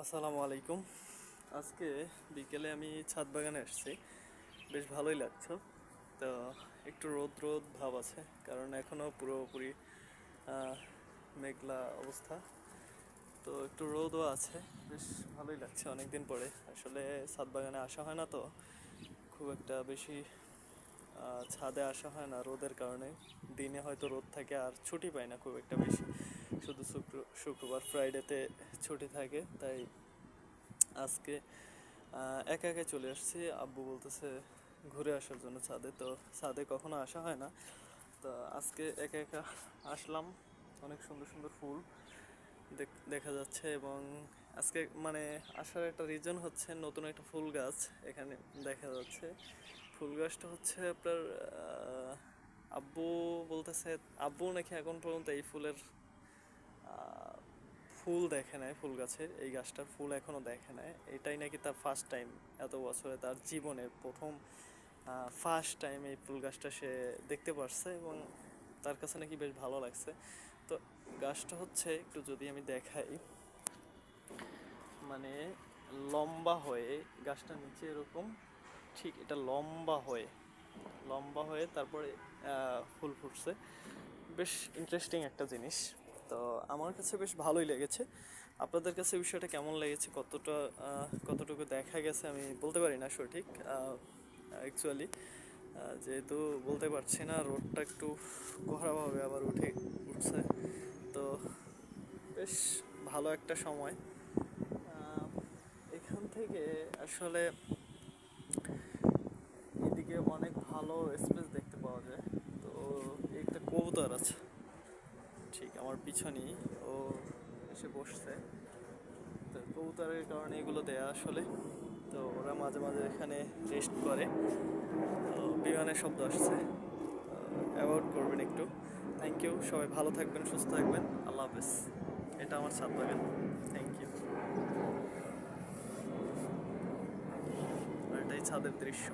আসসালামু আলাইকুম। আজকে বিকেলে আমি ছাদ বাগানে আসছি, বেশ ভালোই লাগছে। তো একটু রোদ রোদ ভাব আছে, কারণ এখনো পুরোপুরি আহ, মেঘলা অবস্থা। তো একটু রোদও আছে, বেশ ভালোই লাগছে। অনেকদিন পরে আসলে ছাদ বাগানে আসা হয় না, তো খুব একটা বেশি ছাদে আসা হয় না রোদের কারণে। দিনে হয়তো রোদ থাকে, আর ছুটি পাই না খুব একটা বেশি, শুধু শুক্রবার ফ্রাইডেতে ছুটি থাকে। তাই আজকে একা একা চলে আসছি। আব্বু বলতেছে ঘুরে আসার জন্য ছাদে, তো ছাদে কখনো আসা হয় না, তো আজকে একা একা আসলাম। অনেক সুন্দর সুন্দর ফুল দেখা যাচ্ছে, এবং আজকে মানে আসার একটা রিজন হচ্ছে নতুন একটা ফুল গাছ এখানে দেখা যাচ্ছে। ফুল গাছটা হচ্ছে আপনার আব্বু বলতেছে, আব্বু নাকি এখন পর্যন্ত এই ফুলের ফুল দেখে নাই, ফুল গাছের এই গাছটার ফুল এখনো দেখে নাই। এটাই নাকি তার ফার্স্ট টাইম, এত বছরে তার জীবনের প্রথম ফার্স্ট টাইম এই ফুল গাছটা সে দেখতে পারছে, এবং তার কাছে নাকি বেশ ভালো লাগছে। তো গাছটা হচ্ছে একটু যদি আমি দেখাই, মানে লম্বা হয়ে গাছটা নিচে এরকম, ঠিক এটা লম্বা হয়ে তারপরে ফুল ফুটছে। বেশ ইন্টারেস্টিং একটা জিনিস। তো আমার কাছে বেশ ভালোই লেগেছে। আপনাদের কাছে বিষয়টা কেমন লেগেছে, কতটুকু দেখা গেছে আমি বলতে পারি না সঠিক অ্যাকচুয়ালি, যেহেতু বলতে পারছি না। রোডটা একটু কড়াভাবে আবার উঠছে। তো বেশ ভালো একটা সময়। আহ, এখান থেকে আসলে এদিকে অনেক ভালো স্পেস দেখতে পাওয়া যায়। তো একটা কবুতর আছে ঠিক আমার পিছনেই, ও এসে বসছে। তো কবুতরের কারণে এগুলো দেয়া আসলে। তো ওরা মাঝে মাঝে এখানে রেস্ট করে। তো বিমানের শব্দ আসছে, অ্যাভয়েড করবেন একটু। থ্যাংক ইউ, সবাই ভালো থাকবেন, সুস্থ থাকবেন, আল্লাহ হাফেজ। এটা আমার ছাদ বাগান। Thank you. আর এটাই ছাদের দৃশ্য।